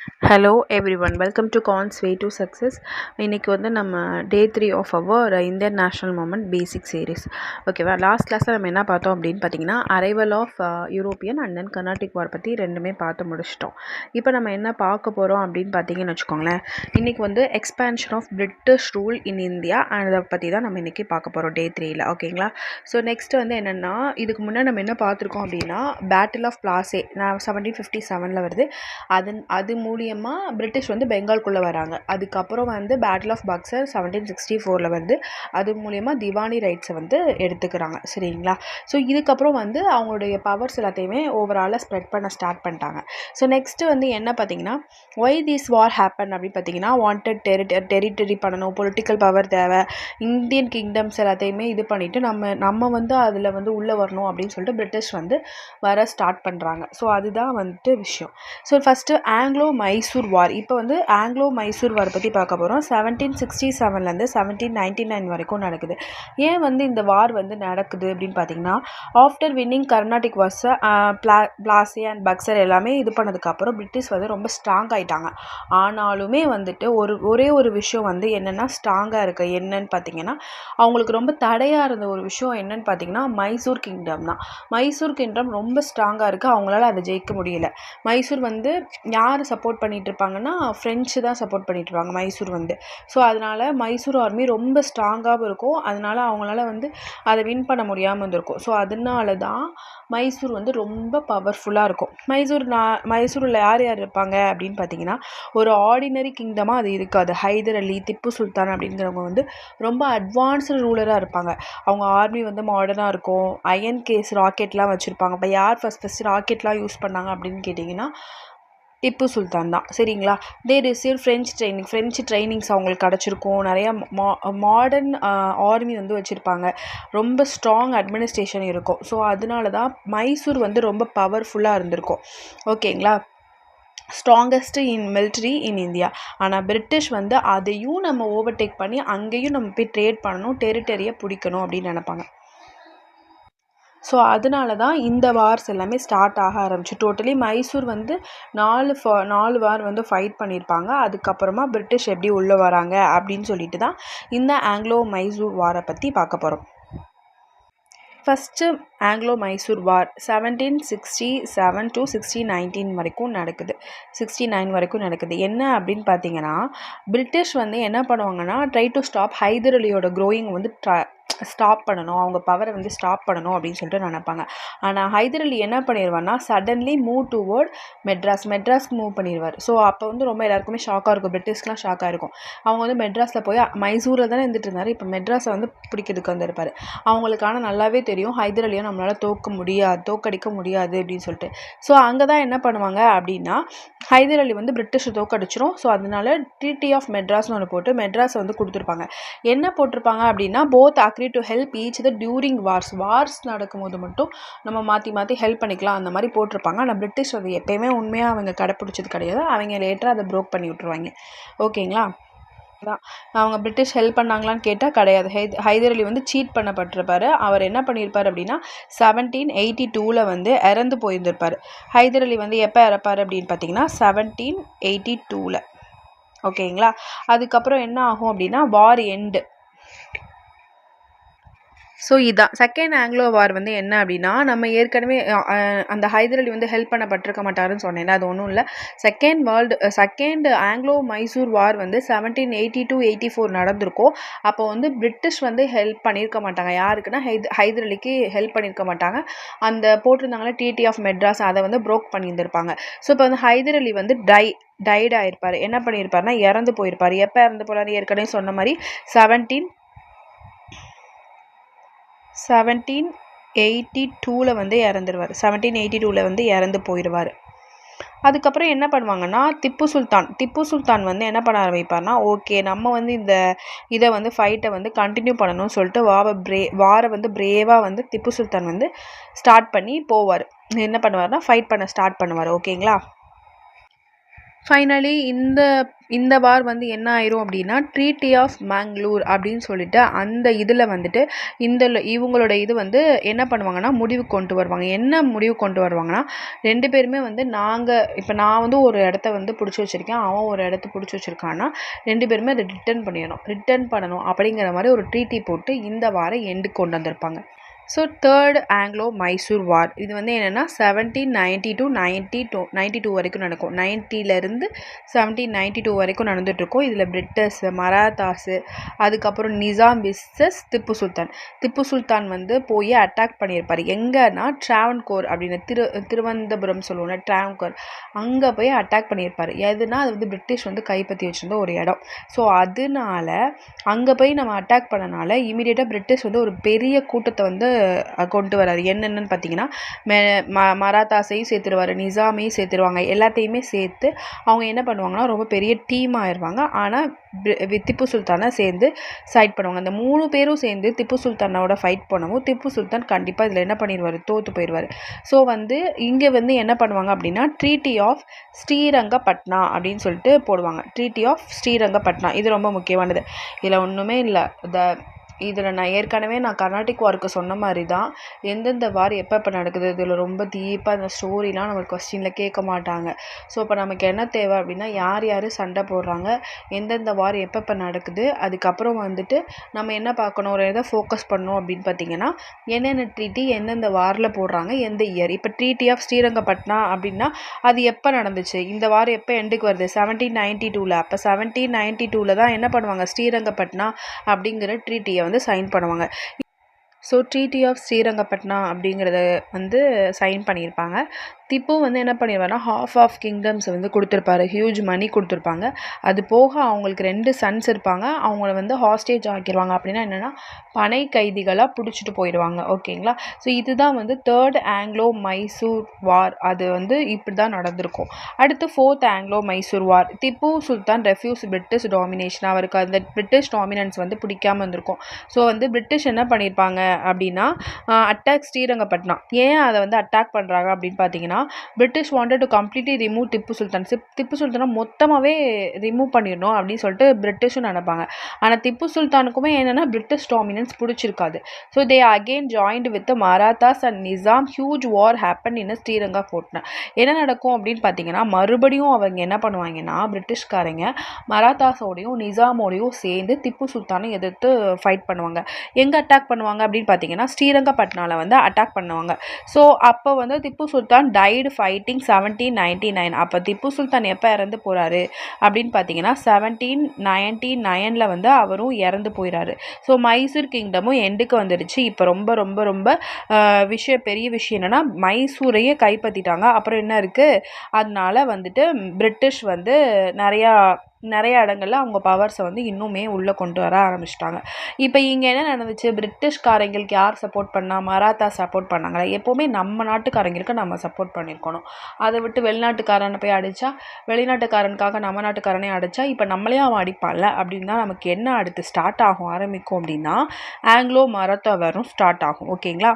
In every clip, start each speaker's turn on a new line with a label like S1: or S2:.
S1: Hello everyone, welcome to cons way to success. இன்றைக்கி வந்து நம்ம day 3 of our Indian national movement basic series. ஓகேவா, last கிளாஸில் நம்ம என்ன பார்த்தோம் அப்படின்னு பார்த்தீங்கன்னா, arrival of European and then Carnatic war பற்றி ரெண்டுமே பார்த்து முடிச்சிட்டோம். இப்போ நம்ம என்ன பார்க்க போகிறோம் அப்படின்னு பார்த்தீங்கன்னு வச்சுக்கோங்களேன், இன்றைக்கி வந்து expansion of British rule in India and அதை பற்றி தான் நம்ம இன்றைக்கி பார்க்க போகிறோம் டே 3ல். ஓகேங்களா, ஸோ நெக்ஸ்ட் வந்து என்னென்னா, இதுக்கு முன்னாடி நம்ம என்ன பார்த்துருக்கோம் அப்படின்னா, பேட்டில் ஆஃப் பிளாசே 1757 வருது. அது மூலியமாக பிரிட்டிஷ் வந்து பெங்கால்குள்ளே வராங்க. அதுக்கப்புறம் வந்து பேட்டில் ஆஃப் பக்சர் 1764 வருது. அது மூலியமாக திவானி ரைட்ஸை வந்து எடுத்துக்கிறாங்க. சரிங்களா, ஸோ இதுக்கப்புறம் வந்து அவங்களுடைய பவர்ஸ் எல்லாத்தையுமே ஓவராலாக ஸ்ப்ரெட் பண்ண ஸ்டார்ட் பண்ணிட்டாங்க. ஸோ நெக்ஸ்ட்டு வந்து என்ன பார்த்தீங்கன்னா, ஒய் திஸ் வார் ஹேப்பன் அப்படின்னு பார்த்தீங்கன்னா, வாண்டட் டெரிட்டரி பண்ணணும், பொலிட்டிக்கல் பவர் தேவை, இந்தியன் கிங்டம்ஸ் எல்லாத்தையுமே இது பண்ணிவிட்டு நம்ம வந்து அதில் வந்து உள்ளே வரணும் அப்படின்னு சொல்லிட்டு பிரிட்டிஷ் வந்து வர ஸ்டார்ட் பண்ணுறாங்க. ஸோ அதுதான் வந்துட்டு விஷயம். ஸோ ஃபஸ்ட்டு ஆங்கிலோ மைசூர் வார். இப்போ வந்து ஆங்கிலோ மைசூர் வார் பற்றி பார்க்க போகிறோம். 1767 1799 வரைக்கும் நடக்குது. ஏன் வந்து இந்த வார் வந்து நடக்குது அப்படின்னு பார்த்தீங்கன்னா, after winning Carnatic Wars Plassey and Buxar எல்லாமே இது பண்ணதுக்கப்புறம் பிரிட்டிஷ் வந்து ரொம்ப ஸ்ட்ராங் ஆகிட்டாங்க. ஆனாலுமே வந்துட்டு ஒரே ஒரு விஷயம் வந்து என்னென்னா ஸ்ட்ராங்காக இருக்குது. என்னன்னு பார்த்தீங்கன்னா, அவங்களுக்கு ரொம்ப தடையாக இருந்த ஒரு விஷயம் என்னன்னு பார்த்தீங்கன்னா, மைசூர் கிங்டம் தான். மைசூர் கிங்டம் ரொம்ப ஸ்ட்ராங்காக இருக்குது. அவங்களால அதை ஜெயிக்க முடியல. மைசூர் வந்து யார் சப்போர்ட் பண்ணிகிட்டு இருப்பாங்கன்னா, ஃப்ரெஞ்சு தான் சப்போர்ட் பண்ணிகிட்டு இருப்பாங்க மைசூர் வந்து. ஸோ அதனால் மைசூர் ஆர்மி ரொம்ப ஸ்ட்ராங்காகவும் இருக்கும். அதனால் அவங்களால வந்து அதை வின் பண்ண முடியாமல் இருந்திருக்கும். ஸோ அதனால தான் மைசூர் வந்து ரொம்ப பவர்ஃபுல்லாக இருக்கும். மைசூரில் யார் இருப்பாங்க அப்படின்னு பார்த்தீங்கன்னா, ஒரு ஆர்டினரி கிங்டமாக அது இருக்காது. ஹைதர் அலி, திப்பு சுல்தான் அப்படிங்கிறவங்க வந்து ரொம்ப அட்வான்ஸ்டு ரூலராக இருப்பாங்க. அவங்க ஆர்மி வந்து மாடர்னாக இருக்கும். அயன் கேஸ் ராக்கெட்லாம் வச்சுருப்பாங்க. இப்போ யார் ஃபஸ்ட்டு ராக்கெட்லாம் யூஸ் பண்ணாங்க அப்படின்னு கேட்டிங்கன்னா, திப்பு சுல்தான் தான். சரிங்களா, தே ரிசீவ் ஃப்ரெஞ்சு ட்ரைனிங்ஸ் அவங்களுக்கு கிடச்சிருக்கும். நிறையா மாடர்ன் ஆர்மி வந்து வச்சுருப்பாங்க. ரொம்ப ஸ்ட்ராங் அட்மினிஸ்ட்ரேஷன் இருக்கும். ஸோ அதனால தான் மைசூர் வந்து ரொம்ப பவர்ஃபுல்லாக இருந்திருக்கும். ஓகேங்களா, strongest in military in India. ஆனால் பிரிட்டிஷ் வந்து அதையும் நம்ம ஓவர்டேக் பண்ணி அங்கேயும் நம்ம போய் ட்ரேட் பண்ணணும், டெரிட்டரியை பிடிக்கணும் அப்படின்னு நினைப்பாங்க. ஸோ அதனால தான் இந்த வார்ஸ் எல்லாமே ஸ்டார்ட் ஆக ஆரம்பிச்சு. டோட்டலி மைசூர் வந்து 4 வார் வந்து ஃபைட் பண்ணியிருப்பாங்க. அதுக்கப்புறமா பிரிட்டிஷ் எப்படி உள்ளே வராங்க அப்படின்னு சொல்லிட்டு தான் இந்த ஆங்கிலோ மைசூர் வாரை பற்றி பார்க்க போகிறோம். First Anglo Mysore war 1767 to 1619 வரைக்கும் நடக்குது. 69 வரைக்கும் நடக்குது. என்ன அப்படின்னு பார்த்தீங்கன்னா, பிரிட்டிஷ் வந்து என்ன பண்ணுவாங்கன்னா, ட்ரை டு ஸ்டாப் ஹைதர் அலியோட க்ரோயிங் வந்து ஸ்டாப் பண்ணணும், அவங்க பவரை வந்து ஸ்டாப் பண்ணணும் அப்படின்னு சொல்லிட்டு நினைப்பாங்க. ஆனால் ஹைதர் அலி என்ன பண்ணிடுவார்னா, சடன்லி மூவ் டுவர்ட் மெட்ராஸ்க்கு மூவ் பண்ணிடுவார். ஸோ அப்போ வந்து ரொம்ப எல்லாருக்குமே ஷாக்காக இருக்கும், பிரிட்டிஷ்க்குலாம் ஷாக்காக இருக்கும். அவங்க வந்து மெட்ராஸில் போய் மைசூரில் தானே இருந்துட்டு இருந்தார், இப்போ மெட்ராஸை வந்து பிடிக்கிறதுக்கு வந்திருப்பார். அவங்களுக்கான நல்லாவே தெரியும், ஹைதர் அலியை நம்மளால் தோக்கடிக்க முடியாது அப்படின்னு சொல்லிட்டு. ஸோ அங்கே தான் என்ன பண்ணுவாங்க அப்படின்னா, ஹைதர் அலி வந்து பிரிட்டிஷை தோக்கடிச்சிரும். ஸோ அதனால ட்ரீட்டி ஆஃப் மெட்ராஸ்னு ஒன்று போட்டு மெட்ராஸை வந்து கொடுத்துருப்பாங்க. என்ன போட்டிருப்பாங்க அப்படின்னா, both agree to help each the during Wars நடக்கும்போது மட்டும் நம்ம மாற்றி ஹெல்ப் பண்ணிக்கலாம் அந்த மாதிரி போட்டிருப்பாங்க. ஆனால் பிரிட்டிஷ் அது எப்பயுமே உண்மையாக அவங்க கடைப்பிடிச்சது கிடையாது. அவங்க லேட்டராக அதை ப்ரோக் பண்ணி விட்டுருவாங்க. ஓகேங்களா, அவங்க பிரிட்டிஷ் ஹெல்ப் பண்ணாங்களான்னு கேட்டால் கிடையாது. ஹைதர் அலி வந்து சீட் பண்ணப்பட்டிருப்பார். அவர் என்ன பண்ணியிருப்பார் அப்படின்னா, 1782 வந்து இறந்து போயிருந்திருப்பார். ஹைதர் அலி வந்து எப்போ இறப்பார் அப்படின்னு பார்த்தீங்கன்னா, 1782. ஓகேங்களா, அதுக்கப்புறம் என்ன ஆகும் அப்படின்னா, வார் எண்டு. ஸோ இதான் செகண்ட் ஆங்கிலோ வார் வந்து என்ன அப்படின்னா, நம்ம ஏற்கனவே அந்த ஹைதர் அலி வந்து ஹெல்ப் பண்ணப்பட்டிருக்க மாட்டாருன்னு சொன்னேன். அது ஒன்றும் இல்லை. செகண்ட் ஆங்கிலோ மைசூர் வார் வந்து 1782-84 நடந்திருக்கும். அப்போ வந்து பிரிட்டிஷ் வந்து ஹெல்ப் பண்ணியிருக்க மாட்டாங்க. யாருக்குன்னா ஹைதர் அலிக்கு ஹெல்ப் பண்ணியிருக்க மாட்டாங்க. அந்த போட்டிருந்தாங்களே ட்ரீட்டி ஆஃப் மெட்ராஸ், அதை வந்து ப்ரோக் பண்ணியிருந்திருப்பாங்க. ஸோ இப்போ வந்து ஹைதர் அலி வந்து டைட் ஆயிருப்பார். என்ன பண்ணியிருப்பாருன்னா, இறந்து போயிருப்பார். எப்போ இறந்து போனார், ஏற்கனவே சொன்ன மாதிரி 1782 வந்து இறந்துருவார். 1782 வந்து இறந்து போயிடுவார். அதுக்கப்புறம் என்ன பண்ணுவாங்கன்னா, திப்பு சுல்தான் வந்து என்ன பண்ண ஆரம்பிப்பார்னா, ஓகே நம்ம வந்து இதை வந்து ஃபைட்டை வந்து கண்டினியூ பண்ணணும்னு சொல்லிட்டு வாரை வந்து பிரேவாக வந்து திப்பு சுல்தான் வந்து ஸ்டார்ட் பண்ணி போவார். என்ன பண்ணுவார்னா, ஃபைட் பண்ண ஸ்டார்ட் பண்ணுவார். ஓகேங்களா, ஃபைனலி இந்த வார் வந்து என்ன ஆயிரும் அப்படின்னா ட்ரீட்டி ஆஃப் மேங்களூர் அப்படின்னு சொல்லிட்டு அந்த இதில் வந்துட்டு இவங்களோட இது வந்து என்ன பண்ணுவாங்கன்னா முடிவு கொண்டு வருவாங்க. என்ன முடிவு கொண்டு வருவாங்கன்னா, 2 பேருமே வந்து இப்போ நான் வந்து ஒரு இடத்த வந்து பிடிச்சி வச்சிருக்கேன், அவன் ஒரு இடத்த பிடிச்சி வச்சிருக்கான்னா 2 பேருமே அதை ரிட்டர்ன் பண்ணணும் அப்படிங்கிற மாதிரி ஒரு ட்ரீட்டி போட்டு இந்த வாரம் எண்டுக்கு கொண்டு வந்திருப்பாங்க. ஸோ தேர்ட் ஆங்கிலோ மைசூர் வார் இது வந்து என்னென்னா 1790 to 92 வரைக்கும் நடக்கும். 90லேருந்து 1792 வரைக்கும் நடந்துகிட்ருக்கும். இதில் பிரிட்டிஷ், மராத்தாஸு, அதுக்கப்புறம் நிசாம் விசஸ் திப்பு சுல்தான் வந்து போய் அட்டாக் பண்ணியிருப்பார். எங்கன்னா ட்ராவன்கோர் அப்படின்னு திருவனந்தபுரம் சொல்லுவோம்ல, ட்ராவன்கோர் அங்கே போய் அட்டாக் பண்ணியிருப்பார். எதுனா அது வந்து பிரிட்டிஷ் வந்து கைப்பற்றி வச்சுருந்த ஒரு இடம். ஸோ அதனால அங்கே போய் நம்ம அட்டாக் பண்ணனால இமீடியட்டாக பிரிட்டிஷ் வந்து ஒரு பெரிய கூட்டத்தை வந்து கொண்டு வராரு. என்னென்னு பார்த்தீங்கன்னா மராத்தாஸையும் சேர்த்துருவார், நிசாமையும் சேர்த்துருவாங்க. எல்லாத்தையுமே சேர்த்து அவங்க என்ன பண்ணுவாங்கன்னா ரொம்ப பெரிய டீம் ஆயிடுவாங்க. ஆனால் திப்பு சுல்தானை சேர்ந்து சைட் பண்ணுவாங்க. அந்த 3 பேரும் சேர்ந்து திப்பு சுல்தானோட ஃபைட் பண்ணவும் திப்பு சுல்தான் கண்டிப்பாக இதில் என்ன பண்ணிடுவார், தோற்று போயிடுவார். ஸோ வந்து இங்கே வந்து என்ன பண்ணுவாங்க அப்படின்னா ட்ரீட்டி ஆஃப் ஸ்ரீரங்கப்பட்னா அப்படின்னு சொல்லிட்டு போடுவாங்க. ட்ரீட்டி ஆஃப் ஸ்ரீரங்கப்பட்னா இது ரொம்ப முக்கியமானது. இதில் ஒன்றுமே இல்லை. இதில் நான் கர்நாடிக் வார்க்கு சொன்ன மாதிரி தான் எந்தெந்த வார் எப்போ நடக்குது, இதில் ரொம்ப டீப்பாக இந்த ஸ்டோரிலாம் நம்ம கொஸ்டினில் கேட்க மாட்டாங்க. ஸோ இப்போ நமக்கு என்ன தேவை அப்படின்னா யார் சண்டை போடுறாங்க, எந்தெந்த வார் எப்போ நடக்குது, அதுக்கப்புறம் வந்துட்டு நம்ம என்ன பார்க்கணும், ஒரு இதை ஃபோக்கஸ் பண்ணணும் அப்படின்னு பார்த்தீங்கன்னா என்னென்ன ட்ரீட்டி எந்தெந்த வாரில் போடுறாங்க, எந்த இயர். இப்போ ட்ரீட்டி ஆஃப் ஸ்ரீரங்கப்பட்னா அப்படின்னா அது எப்போ நடந்துச்சு, இந்த வாரம் எப்போ எண்டுக்கு வருது, 1792. அப்போ 1792 தான் என்ன பண்ணுவாங்க, ஸ்ரீரங்கப்பட்னா அப்படிங்கிற ட்ரீட்டியை வந்து சைன் பண்ணுவாங்க. ஸோ ட்ரீட்டி ஆஃப் ஸ்ரீரங்கப்பட்னா அப்படிங்கிறத வந்து சைன் பண்ணியிருப்பாங்க. திப்பு வந்து என்ன பண்ணிடுவார்னா ஆஃப் கிங்டம்ஸ் வந்து கொடுத்துருப்பாரு, ஹியூஜ் மணி கொடுத்துருப்பாங்க. அது போக அவங்களுக்கு 2 சன்ஸ் இருப்பாங்க, அவங்கள வந்து ஹாஸ்டேஜ் ஆக்கிடுவாங்க. அப்படின்னா என்னென்னா பனை கைதிகளாக பிடிச்சிட்டு போயிடுவாங்க. ஓகேங்களா. ஸோ இதுதான் வந்து தேர்ட் ஆங்கிலோ மைசூர் வார். அது வந்து இப்படி தான் நடந்திருக்கும். அடுத்து ஃபோர்த் ஆங்கிலோ மைசூர் வார். Tipu Sultan refuse British domination. அவருக்கு அந்த பிரிட்டிஷ் டாமினன்ஸ் வந்து பிடிக்காமல் இருந்திருக்கும். ஸோ வந்து பிரிட்டிஷ் என்ன பண்ணியிருப்பாங்க அப்படின்னா அட்டாக் ஸ்ரீரங்கப்பட்னா. ஏன் அதை வந்து அட்டாக் பண்ணுறாங்க அப்படின்னு பார்த்தீங்கன்னா British wanted to completely remove Tipu சுல்தானை மொத்தமாகவே ரிமூவ் பண்ணிடணும் அப்படின்னு சொல்லிட்டு பிரிட்டிஷும் நினைப்பாங்க. ஆனால் திப்பு சுல்தானுக்குமே என்னென்னா பிரிட்டிஷ் டாமினன்ஸ் பிடிச்சிருக்காது. So they again joint with Marathas and Nizam. Huge war happen in Sriranga fort. என்ன நடக்கும் அப்படின்னு பார்த்தீங்கன்னா மறுபடியும் அவங்க என்ன பண்ணுவாங்கன்னா பிரிட்டிஷ்காரங்க மராத்தாஸோடையும் நிசாமோடையும் சேர்ந்து திப்பு சுல்தானை எதிர்த்து ஃபைட் பண்ணுவாங்க. எங்கே அட்டாக் பண்ணுவாங்க அப்படின்னு பார்த்தீங்கன்னா ஸ்ரீரங்கப்பட்னால வந்து அட்டாக் பண்ணுவாங்க. ஸோ அப்போ வந்து திப்பு சுல்தான் டைடு ஃபைட்டிங் 1799. அப்போ திப்பு சுல்தான் எப்போ இறந்து போகிறாரு அப்படின்னு பார்த்தீங்கன்னா 1799 வந்து அவரும் இறந்து போயிறாரு. ஸோ மைசூர் கிங்டமும் எண்டுக்கு வந்துடுச்சு. இப்போ ரொம்ப ரொம்ப ரொம்ப பெரிய விஷயம் என்னென்னா மைசூரையே கைப்பற்றிட்டாங்க. அப்புறம் என்ன இருக்குது, அதனால வந்துட்டு பிரிட்டிஷ் வந்து நிறைய இடங்கள்ல அவங்க பவர்ஸை வந்து இன்னுமே உள்ளே கொண்டு வர ஆரம்பிச்சிட்டாங்க. இப்போ இங்கே என்ன நடந்துச்சு, பிரிட்டிஷ்காரங்களுக்கு யார் சப்போர்ட் பண்ணா, மராத்தா சப்போர்ட் பண்ணாங்களா. எப்போவுமே நம்ம நாட்டுக்காரங்களுக்கு நம்ம சப்போர்ட் பண்ணியிருக்கணும். அதை விட்டு வெளிநாட்டுக்காரனை போய் அடித்தா, வெளிநாட்டுக்காரனுக்காக நம்ம நாட்டுக்காரனே அடித்தா இப்போ நம்மளையும் அவன் அடிப்பான்ல அப்படின்னு தான் நமக்கு என்ன அடுத்து ஸ்டார்ட் ஆரம்பிக்கும் அப்படின்னா ஆங்கிலோ மராத்தா வாரும் ஸ்டார்ட் ஆகும். ஓகேங்களா.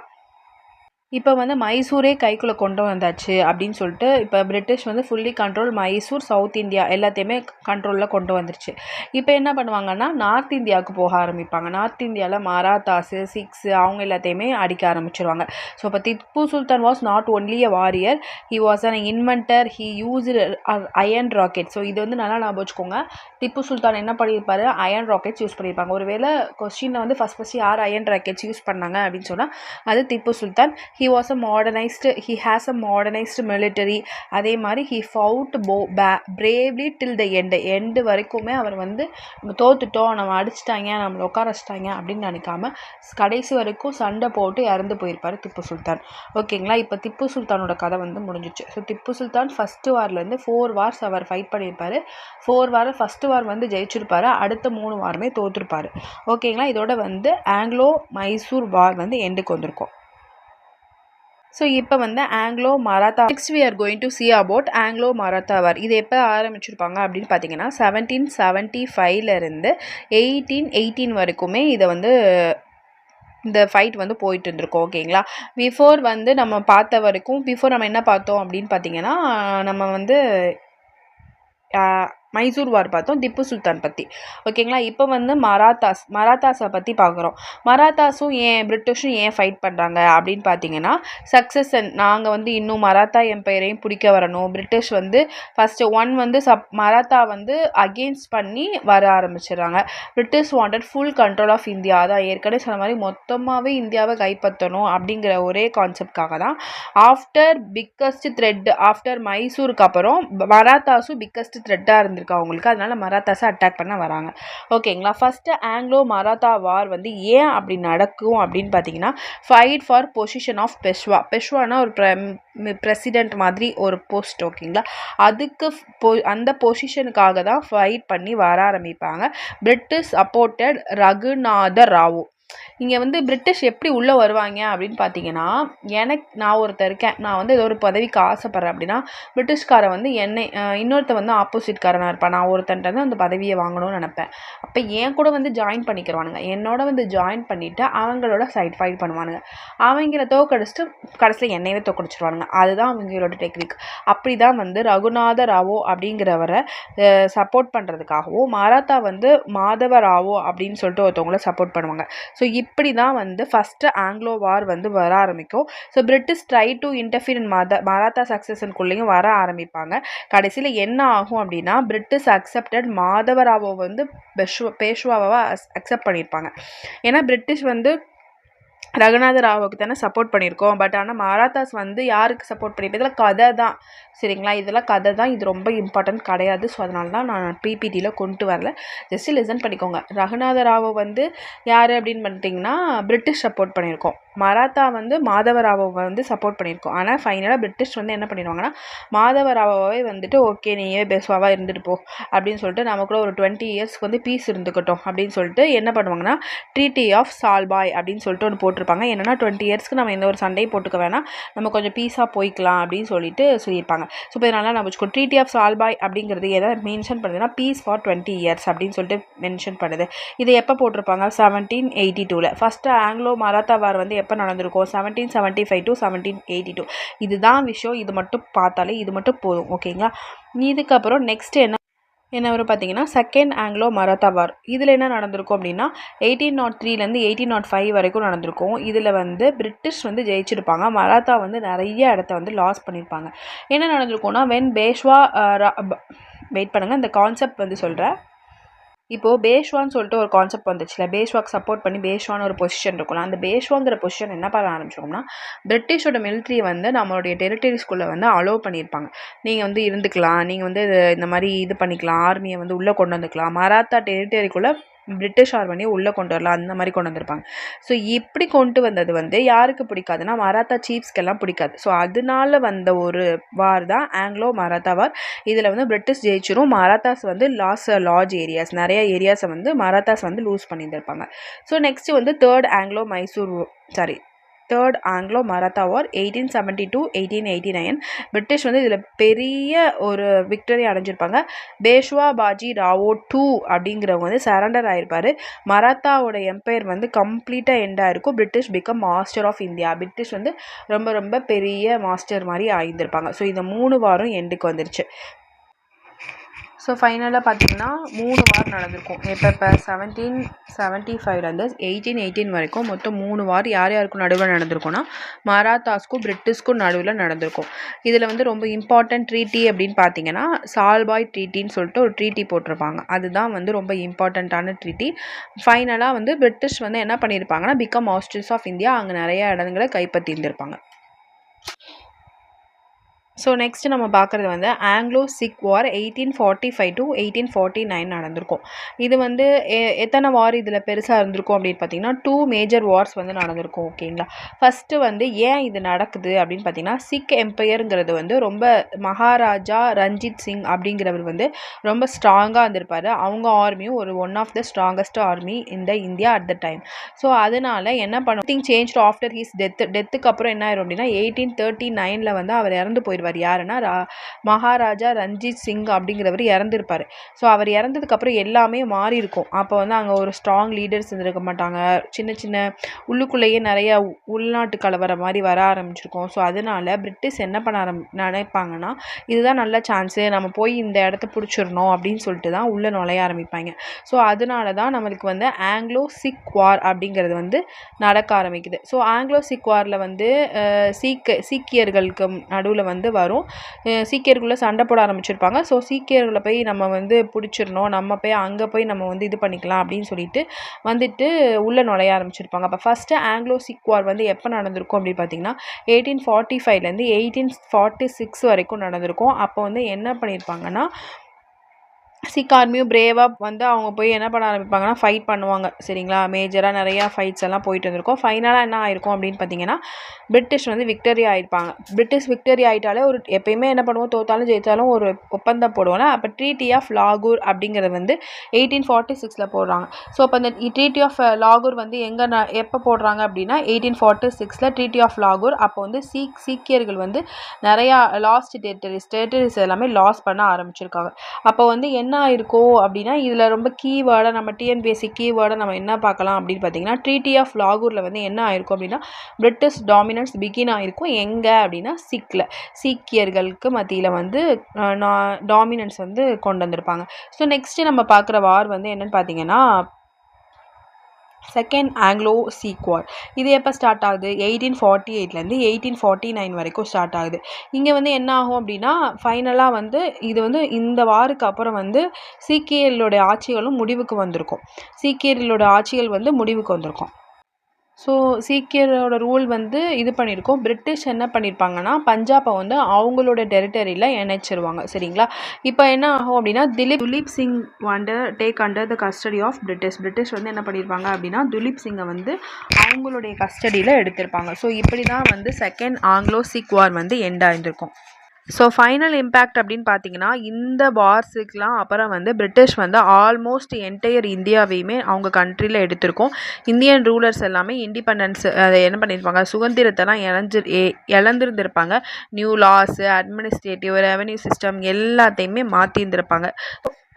S1: இப்போ வந்து மைசூரே கைக்குள்ளே கொண்டு வந்தாச்சு அப்படின்னு சொல்லிட்டு இப்போ பிரிட்டிஷ் வந்து fully control Mysore, south India எல்லாத்தையுமே கண்ட்ரோலில் கொண்டு வந்துருச்சு. இப்போ என்ன பண்ணுவாங்கன்னா நார்த் இந்தியாவுக்கு போக ஆரம்பிப்பாங்க. நார்த் இந்தியாவில் மராத்தாஸு, சிக்ஸு அவங்க எல்லாத்தையுமே அடிக்க ஆரம்பிச்சிருவாங்க. ஸோ இப்போ Tipu Sultan was not only a warrior, he was an inventor, he used iron rocket. So இது வந்து நல்லா ஞாபகம் வச்சுக்கோங்க. திப்பு சுல்தான் என்ன பண்ணியிருப்பாரு, அயன் ராக்கெட்ஸ் யூஸ் பண்ணியிருப்பாங்க. ஒருவேளை கொஸ்டினில் வந்து ஃபஸ்ட் யார் அயன் ராக்கெட்ஸ் யூஸ் பண்ணாங்க அப்படின்னு சொன்னால் அது Tipu Sultan. he has a modernized military. அதே மாதிரி he fought bravely till the end வரைக்குமே அவர் வந்து நம்ம தோத்துட்டோம், நம்ம அடிச்சிட்டாங்க, நம்மளை உட்கார வச்சிட்டாங்க அப்படின்னு நினைக்காம கடைசி வரைக்கும் சண்டை போட்டு இறந்து போயிருப்பார் திப்பு சுல்தான். ஓகேங்களா. இப்போ திப்பு சுல்தானோட கதை வந்து முடிஞ்சிச்சு. So Tipu Sultan first வார்லேருந்து 4 Wars அவர் ஃபைட் பண்ணியிருப்பார். 4 வார் ஃபஸ்ட்டு வார் வந்து ஜெயிச்சிருப்பார், அடுத்த 3 வாரமே தோற்றுருப்பார். ஓகேங்களா. இதோட வந்து ஆங்கிலோ மைசூர் வார் வந்து எண்டுக்கு வந்திருக்கும். ஸோ இப்போ வந்து Anglo Maratha. Next we are going to see about Anglo Maratha war. இது எப்போ ஆரம்பிச்சிருப்பாங்க அப்படின்னு பார்த்தீங்கன்னா 1775லேருந்து 1818 வரைக்குமே இதை வந்து இந்த ஃபைட் வந்து போயிட்டு இருந்திருக்கோம். ஓகேங்களா. பிஃபோர் வந்து நம்ம பார்த்த வரைக்கும் நம்ம என்ன பார்த்தோம் அப்படின்னு பார்த்தீங்கன்னா நம்ம வந்து மைசூர் வார் பார்த்தோம், திப்பு சுல்தான் பற்றி. ஓகேங்களா. இப்போ வந்து மராத்தாஸை பற்றி பார்க்குறோம். மராத்தாஸும் பிரிட்டிஷும் ஏன் ஃபைட் பண்ணுறாங்க அப்படின்னு பார்த்தீங்கன்னா, சக்சஸன் நாங்கள் வந்து இன்னும் மராத்தா எம்பையரையும் பிடிக்க வரணும். பிரிட்டிஷ் வந்து ஃபஸ்ட்டு வந்து மராத்தா வந்து அகெயின்ஸ்ட் பண்ணி வர ஆரம்பிச்சிடுறாங்க. British wanted full control of India. அதான் ஏற்கனவே சொன்ன மாதிரி மொத்தமாகவே இந்தியாவை கைப்பற்றணும் அப்படிங்கிற ஒரே கான்செப்ட்காக தான் ஆஃப்டர் மைசூருக்கு அப்புறம் மராத்தாஸும் பிக்கஸ்ட் த்ரெட்டாக இருந்திருக்கு அவங்களுக்கு. அதனால மராத்தாஸை அட்டாக் பண்ண வராங்க. ஓகேங்களா. ஃபர்ஸ்ட் ஆங்கிலோ மராத்தா வார் வந்து ஏன் அப்படி நடக்கும் அப்படின்னு பார்த்தீங்கன்னா, ஃபைட் ஃபார் பொசிஷன் ஆஃப் பெஷ்வானா ஒரு பிரசிடென்ட் மாதிரி ஒரு போஸ்ட். ஓகேங்களா. அதுக்கு அந்த பொசிஷனுக்காக தான் ஃபைட் பண்ணி வர ஆரம்பிப்பாங்க. British supported Raghunatha Rao. இங்கே வந்து பிரிட்டிஷ் எப்படி உள்ளே வருவாங்க அப்படின்னு பார்த்தீங்கன்னா, நான் ஒருத்தர் இருக்கேன், நான் வந்து ஏதோ ஒரு பதவிக்கு ஆசைப்பட்றேன் அப்படின்னா, பிரிட்டிஷ்காரை வந்து இன்னொருத்த வந்து ஆப்போசிட்காரனாக இருப்பான். நான் ஒருத்தன்ட்டு வந்து அந்த பதவியை வாங்கணும்னு நினப்பேன். அப்போ என் கூட வந்து ஜாயின் பண்ணிக்கிறவானுங்க. என்னோட வந்து ஜாயின் பண்ணிவிட்டு அவங்களோட சைட் ஃபைட் பண்ணுவானுங்க. அவங்கள தோக்கடிச்சிட்டு கடைசியில் என்னையவே தோக்கடிச்சிருவானுங்க. அதுதான் அவங்களோட டெக்னிக். அப்படி தான் வந்து ரகுநாத ராவோ அப்படிங்கிறவரை சப்போர்ட் பண்ணுறதுக்காகவும், மராத்தா வந்து மாதவ ராவோ அப்படின்னு சொல்லிட்டு ஒருத்தவங்கள சப்போர்ட் பண்ணுவாங்க. ஸோ இப்படி தான் வந்து ஃபஸ்ட்டு ஆங்கிலோ வார் வந்து வர ஆரம்பிக்கும். So British try to interfere in Maratha சக்சஷனுக்குள்ளேயும் வர ஆரம்பிப்பாங்க. கடைசியில் என்ன ஆகும் அப்படின்னா, பிரிட்டிஷ் அக்செப்டட் மாதவராவோ வந்து பேஷ்வாவை அக்செப்ட் பண்ணியிருப்பாங்க. ஏன்னா பிரிட்டிஷ் வந்து ரகுநாத ராவுக்கு தானே சப்போர்ட் பண்ணியிருக்கோம். பட் ஆனால் மராத்தாஸ் வந்து யாருக்கு சப்போர்ட் பண்ணியிருப்போம்? இதெல்லாம் கதை தான், சரிங்களா. இதெல்லாம் கதை தான், இது ரொம்ப இம்பார்ட்டன்ட் கிடையாது. ஸோ அதனால தான் நான் பிபிடியில் கொண்டு வரல. ஜஸ்ட் லிசன் பண்ணிக்கோங்க. ரகுநாத ராவோ வந்து யார் அப்படின்னு பண்ணிட்டிங்கன்னா, பிரிட்டிஷ் சப்போர்ட் பண்ணியிருக்கோம். மராத்தா வந்து மாதவராவை வந்து சப்போர்ட் பண்ணியிருக்கோம். ஆனால் ஃபைனலாக பிரிட்டிஷ் வந்து என்ன பண்ணிடுவாங்கன்னா, மாதவராவே வந்துட்டு ஓகே நீயே பேசுவாவாக இருந்துட்டு போ அப்படின்னு சொல்லிட்டு, நமக்குள்ள ஒரு 20 இயர்ஸ்க்கு வந்து பீஸ் இருந்துக்கட்டும் அப்படின்னு சொல்லிட்டு என்ன பண்ணுவாங்கன்னா, ட்ரீட்டி ஆஃப் சால்பாய் அப்படின்னு சொல்லிட்டு ஒன்று போட்டிருப்பாங்க. என்னென்னா 20 இயர்ஸ்க்கு நம்ம எந்த ஒரு சண்டையும் போட்டுக்க வேணாம், நம்ம கொஞ்சம் பீஸாக போய்க்கலாம் அப்படின்னு சொல்லியிருப்பாங்க. ஸோ இப்போ இதனால நம்ம ட்ரீட்டி ஆஃப் சால்பாய் அப்படிங்கிறது எதை மென்ஷன் பண்ணுதுன்னா, பீஸ் ஃபார் 20 இயர்ஸ் அப்படின்னு சொல்லிட்டு மென்ஷன் பண்ணுது. இதை எப்போ போட்டிருப்பாங்க? 1782. ஃபஸ்ட்டு ஆங்கிலோ மராத்தா வார் வந்து எப்போ நடந்திருக்கும்? 1775 to 1782. இதுதான் விஷயம். இது மட்டும் பார்த்தாலே இது மட்டும் போதும். ஓகேங்களா. இதுக்கப்புறம் நெக்ஸ்ட் என்ன வரும் பார்த்தீங்கன்னா, செகண்ட் ஆங்கிலோ மராத்தா வார். இதில் என்ன நடந்திருக்கும் அப்படின்னா, 1803லேருந்து 1805 வரைக்கும் நடந்திருக்கும். இதில் வந்து பிரிட்டிஷ் வந்து ஜெயிச்சிருப்பாங்க. மராத்தா வந்து நிறைய இடத்த வந்து லாஸ் பண்ணியிருப்பாங்க. என்ன நடந்திருக்கும்னா, வெயிட் பண்ணுங்கள், இந்த கான்செப்ட் வந்து சொல்கிறேன். இப்போது பேஷ்வான்னு சொல்லிட்டு ஒரு கான்செப்ட் வந்துச்சுல, பேஷ்வாக்கு சப்போர்ட் பண்ணி பேஷ்வான்னு ஒரு பொசிஷன் இருக்கும்ல, அந்த பேஷ்வாங்கிற பொசிஷன் என்ன பண்ண ஆரம்பிச்சோம்னா, பிரிட்டிஷோட மிலிட்ரி வந்து நம்மளுடைய டெரிட்டரிஸ்குள்ளே வந்து அலோவ் பண்ணியிருப்பாங்க. நீங்கள் வந்து இருந்துக்கலாம், நீங்கள் வந்து இந்த மாதிரி இது பண்ணிக்கலாம், ஆர்மியை வந்து உள்ளே கொண்டு வந்துக்கலாம், மராத்தா டெரிட்டரிக்குள்ளே பிரிட்டிஷ் ஆர்மியை உள்ளே கொண்டு வரலாம், அந்த மாதிரி கொண்டு வந்திருப்பாங்க. ஸோ இப்படி கொண்டு வந்தது வந்து யாருக்கு பிடிக்காதுன்னா, மராத்தா சீஃப்ஸ்க்கெல்லாம் பிடிக்காது. ஸோ அதனால வந்த ஒரு வார் தான் ஆங்கிலோ மராத்தா வார். இதில் வந்து பிரிட்டிஷ் ஜெயிச்சிரும், மராத்தாஸ் வந்து லார்ஜ் ஏரியாஸ், நிறைய ஏரியாஸை வந்து மராத்தாஸ் வந்து லூஸ் பண்ணியிருந்திருப்பாங்க. ஸோ நெக்ஸ்ட் வந்து தேர்ட் ஆங்கிலோ மராத்தா வார் 1870-1889. பிரிட்டிஷ் வந்து இதில் பெரிய ஒரு விக்டரி அடைஞ்சிருப்பாங்க. பேஷ்வா பாஜி ராவோ 2 அப்படிங்கிறவங்க வந்து சரண்டர் ஆகிருப்பார். மராத்தாவோட எம்பையர் வந்து கம்ப்ளீட்டாக எண்டாக இருக்கும். British become master of India. British வந்து ரொம்ப ரொம்ப பெரிய மாஸ்டர் மாதிரி ஆகியிருந்திருப்பாங்க. ஸோ இந்த 3 வாரம் எண்டுக்கு வந்துருச்சு. ஸோ ஃபைனலாக பார்த்தீங்கன்னா 3 வார் நடந்திருக்கும். இப்போ 1775லேருந்து 1818 வரைக்கும் மொத்தம் 3 வார் யார் யாருக்கும் நடுவில் நடந்திருக்கும்னா, மராத்தாஸ்க்கும் பிரிட்டிஷ்க்கும் நடுவில் நடந்திருக்கும். இதில் வந்து ரொம்ப இம்பார்ட்டன்ட் ட்ரீட்டி அப்படின்னு பார்த்தீங்கன்னா, சால்பாய் ட்ரீட்டின்னு சொல்லிட்டு ஒரு ட்ரீட்டி போட்டிருப்பாங்க. அதுதான் வந்து ரொம்ப இம்பார்ட்டண்ட்டான ட்ரீட்டி. ஃபைனலாக வந்து பிரிட்டிஷ் வந்து என்ன பண்ணியிருப்பாங்கன்னா, பிகம் மாஸ்டர்ஸ் ஆஃப் இந்தியா, அங்கே நிறைய இடங்களை கைப்பற்றியிருந்திருப்பாங்க. ஸோ நெக்ஸ்ட்டு நம்ம பார்க்குறது வந்து ஆங்கிலோ சிக் வார் 1845-1849 நடந்திருக்கும். இது வந்து எத்தனை வார் இதில் பெருசாக இருந்திருக்கும் அப்படின்னு பார்த்தீங்கன்னா, 2 மேஜர் வார்ஸ் வந்து நடந்திருக்கும். ஓகேங்களா. ஃபஸ்ட்டு வந்து ஏன் இது நடக்குது அப்படின்னு பார்த்தீங்கன்னா, சிக் எம்பையருங்கிறது வந்து ரொம்ப மகாராஜா ரஞ்சித் சிங் அப்படிங்கிறவர் வந்து ரொம்ப ஸ்ட்ராங்காக இருந்திருப்பார். அவங்க ஆர்மியும் ஒரு one of the strongest army இந்த India at the time. So அதனால் என்ன பண்ணும், திங் சேஞ்ச் ஆஃப்டர் ஹிஸ் டெத்துக்கு அப்புறம் என்ன ஆயிரும் அப்படின்னா, 1839 வந்து அவர் இறந்து போயிடுவார். அப்படிங்கிறவர் யாருன்னா மகாராஜா ரஞ்சித் சிங் அப்படிங்கிறவர் இறந்துருப்பார். ஸோ அவர் இறந்ததுக்கப்புறம் எல்லாமே மாறி இருக்கும். அப்போ வந்து அங்கே ஒரு ஸ்ட்ராங் லீடர்ஸ் இருந்திருக்க மாட்டாங்க. சின்ன சின்ன உள்ளுக்குள்ளேயே நிறைய உள்நாட்டு கலவரம் மாதிரி வர ஆரம்பிச்சிருக்கும். ஸோ அதனால பிரிட்டிஷ் என்ன பண்ண நினைப்பாங்கன்னா, இதுதான் நல்ல சான்ஸு, நம்ம போய் இந்த இடத்த பிடிச்சிடணும் அப்படின்னு சொல்லிட்டு தான் உள்ளே நுழைய ஆரம்பிப்பாங்க. ஸோ அதனால தான் நம்மளுக்கு வந்து ஆங்கிலோ சிக் வார் அப்படிங்கிறது வந்து நடக்க ஆரம்பிக்குது. ஸோ ஆங்கிலோ சிக் வாரில் வந்து சீக்கியர்களுக்கு நடுவில் வந்து வரும். சீக்கியர்களுக்குள்ளே சண்டை போட ஆரம்பிச்சிருப்பாங்க. ஸோ சீக்கியர்களை போய் நம்ம வந்து பிடிச்சிடணும், நம்ம போய் அங்கே போய் நம்ம வந்து இது பண்ணிக்கலாம் அப்படின்னு சொல்லிட்டு வந்துட்டு உள்ளே நுழைய ஆரம்பிச்சிருப்பாங்க. அப்போ ஃபஸ்ட்டு ஆங்கிலோ சிக் வார் வந்து எப்போ நடந்திருக்கும் அப்படின்னு பார்த்தீங்கன்னா 1845லேருந்து 1846 வரைக்கும் நடந்திருக்கும். அப்போ வந்து என்ன பண்ணியிருப்பாங்கன்னா, சிக் ஆர்மியும் பிரேவாக வந்து அவங்க போய் என்ன பண்ண ஆரம்பிப்பாங்கன்னா ஃபைட் பண்ணுவாங்க. சரிங்களா, மேஜராக நிறையா ஃபைட்ஸ் எல்லாம் போயிட்டு இருந்திருக்கும். ஃபைனலாக என்ன ஆயிருக்கும் அப்படின்னு பார்த்தீங்கன்னா, பிரிட்டிஷ் வந்து விக்டரி ஆகிருப்பாங்க. பிரிட்டிஷ் விக்டரி ஆகிட்டாலே ஒரு எப்பயுமே என்ன பண்ணுவோம், தோத்தாலும் ஜெயித்தாலும் ஒரு ஒப்பந்தம் போடுவோம்னா, அப்போ ட்ரீட்டி ஆஃப் லாகூர் அப்படிங்கிறது வந்து 1846 போடுறாங்க. ஸோ அப்போ அந்த ட்ரீட்டி ஆஃப் லாகூர் வந்து எப்போ போடுறாங்க அப்படின்னா 1846 ட்ரீட்டி ஆஃப் லாகூர். அப்போ வந்து சீக்கியர்கள் வந்து நிறையா லாஸ்ட் டெரிட்டரிஸ் எல்லாமே லாஸ் பண்ண ஆரம்பிச்சிருக்காங்க. அப்போ வந்து என்ன ஆயிருக்கும் அப்படின்னா, இதில் ரொம்ப கீவேர்டாக நம்ம டிஎன்பிஎஸ்சி கீவேர்டாக நம்ம என்ன பார்க்கலாம் அப்படின்னு பார்த்தீங்கன்னா, ட்ரீட்டி ஆஃப் லாகூரில் வந்து என்ன ஆயிருக்கும் அப்படின்னா, பிரிட்டிஷ் டாமினன்ஸ் பிகின் ஆயிருக்கும். எங்கே அப்படின்னா சீக்கியர்களுக்கு மத்தியில் வந்து டாமினன்ஸ் வந்து கொண்டு வந்திருப்பாங்க. ஸோ நெக்ஸ்ட்டு நம்ம பார்க்குற வார் வந்து என்னன்னு பார்த்தீங்கன்னா, செகண்ட் ஆங்கிலோ சிக் வார். இது எப்போ ஸ்டார்ட் ஆகுது, 1848லேருந்து 1849 வரைக்கும் ஸ்டார்ட் ஆகுது. இங்கே வந்து என்ன ஆகும் அப்படின்னா, ஃபைனலாக வந்து இது வந்து இந்த வாருக்கு அப்புறம் வந்து சீக்கியர்களுடைய ஆட்சிகளும் முடிவுக்கு வந்திருக்கும். ஸோ சீக்கியரோட ரூல் வந்து இது பண்ணியிருக்கோம். பிரிட்டிஷ் என்ன பண்ணியிருப்பாங்கன்னா, பஞ்சாபை வந்து அவங்களோட டெரிட்டரியில் இணைச்சிருவாங்க. சரிங்களா, இப்போ என்ன ஆகும் அப்படின்னா, துலீப் சிங் வந்து take under the custody of British வந்து என்ன பண்ணியிருப்பாங்க அப்படின்னா, துலீப் சிங்கை வந்து அவங்களுடைய கஸ்டடியில் எடுத்திருப்பாங்க. ஸோ இப்படி தான் வந்து செகண்ட் ஆங்கிலோ சிக் வார் வந்து எண்ட் ஆயிருந்திருக்கும். ஸோ ஃபைனல் இம்பேக்ட் அப்படின்னு பார்த்தீங்கன்னா, இந்த வார்ஸுக்கெலாம் அப்புறம் வந்து பிரிட்டிஷ் வந்து ஆல்மோஸ்ட் என்டையர் இந்தியாவையுமே அவங்க கண்ட்ரியில் எடுத்திருக்கோம். இந்தியன் ரூலர்ஸ் எல்லாமே இண்டிபெண்டன்ஸ் அதை என்ன பண்ணியிருப்பாங்க, சுதந்திரத்தெல்லாம் இழந்திருந்திருப்பாங்க. New laws, administrative, revenue system எல்லாத்தையுமே மாற்றியிருந்திருப்பாங்க.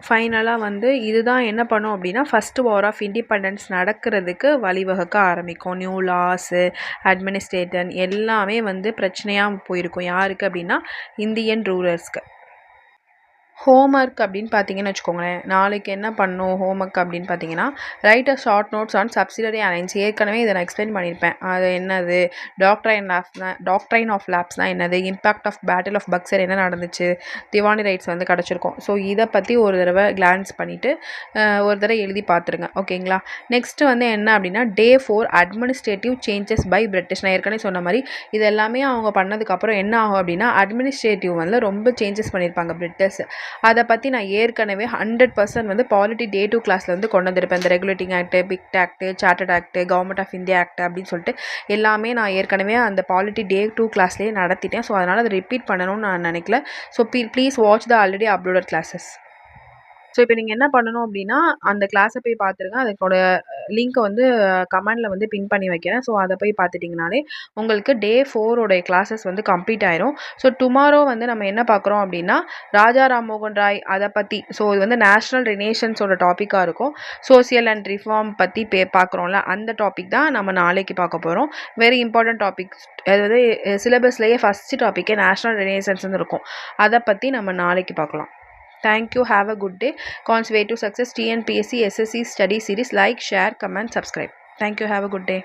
S1: ஃபைனலாக வந்து இதுதான் என்ன பண்ணும் அப்படின்னா, ஃபஸ்ட்டு வார் ஆஃப் இண்டிபெண்டன்ஸ் நடக்கிறதுக்கு வழிவகுக்க ஆரம்பிக்கும். நியூ லாஸு, அட்மினிஸ்ட்ரேஷன் எல்லாமே வந்து பிரச்சனையாக போயிருக்கும். யாருக்கு அப்படின்னா, இந்தியன் ரூலர்ஸ்க்கு. ஹோம்ஒர்க் அப்படின்னு பார்த்தீங்கன்னு வச்சுக்கோங்களேன், நாளைக்கு என்ன பண்ணணும் ஹோம்ஒர்க் அப்படின்னு பார்த்தீங்கன்னா, right a short notes on subsidiary alliance. ஏற்கனவே இதை நான் எக்ஸ்பிளைன் பண்ணியிருப்பேன். அது என்னது, டாக்ட்ரைன் ஆஃப் லேப்ஸ்னால் என்னது, impact of battle of Buxar என்ன நடந்துச்சு, திவானி ரைட்ஸ் வந்து கிடச்சிருக்கும். ஸோ இதை பற்றி ஒரு தடவை கிளான்ஸ் பண்ணிவிட்டு ஒரு தடவை எழுதி பார்த்துருங்க. ஓகேங்களா, நெக்ஸ்ட்டு வந்து என்ன அப்படின்னா, டே 4 அட்மினிஸ்ட்ரேட்டிவ் சேஞ்சஸ் பை பிரிட்டிஷ். நான் ஏற்கனவே சொன்ன மாதிரி இது எல்லாமே அவங்க பண்ணதுக்கப்புறம் என்ன ஆகும் அப்படின்னா, அட்மினிஸ்ட்ரேட்டிவ் வந்து ரொம்ப சேஞ்சஸ் பண்ணியிருப்பாங்க பிரிட்டிஷ். அதை பற்றி நான் ஏற்கனவே 100% வந்து பாலிட்டி டே 2 கிளாஸில் வந்து கொண்டு வந்திருப்பேன். இந்த ரெகுலேட்டிங் ஆக்ட்டு, பிக்ட் act, chartered act, government of India act அப்படின்னு சொல்லிட்டு எல்லாமே நான் ஏற்கனவே அந்த பாலிட்டி டே 2 கிளாஸ்லேயே நடத்திட்டேன். ஸோ அதனால் அதை ரிப்பீட் பண்ணணும்னு நான் நினைக்கல. So please watch the already uploaded classes. So இப்போ நீங்கள் என்ன பண்ணணும் அப்படின்னா, அந்த கிளாஸை போய் பார்த்துருங்க. அதுக்கோட லிங்க்கை வந்து கமெண்டில் வந்து பின் பண்ணி வைக்கிறேன். ஸோ அதை போய் பார்த்துட்டிங்கனாலே உங்களுக்கு டே 4 கிளாஸஸ் வந்து கம்ப்ளீட் ஆயிரும். ஸோ டுமாரோ வந்து நம்ம என்ன பார்க்குறோம் அப்படின்னா, ராஜா ராம்மோகன் ராய் அதை பற்றி. ஸோ இது வந்து நேஷ்னல் ரினேஷன்ஸோட டாப்பிக்காக இருக்கும். சோசியல் அண்ட் ரிஃபார்ம் பற்றி பார்க்குறோம்ல, அந்த டாபிக் தான் நம்ம நாளைக்கு பார்க்க போகிறோம். Very important topic. அதாவது சிலபஸ்லேயே ஃபஸ்ட்டு டாப்பிக்கே நேஷ்னல் ரினேஷன்ஸ்னு இருக்கும். அதை பற்றி நம்ம நாளைக்கு பார்க்கலாம். Thank you. Have a good day. Con's Way to Success TNPSC SSC Study Series. Like, share, comment, subscribe. Thank you. Have a good day.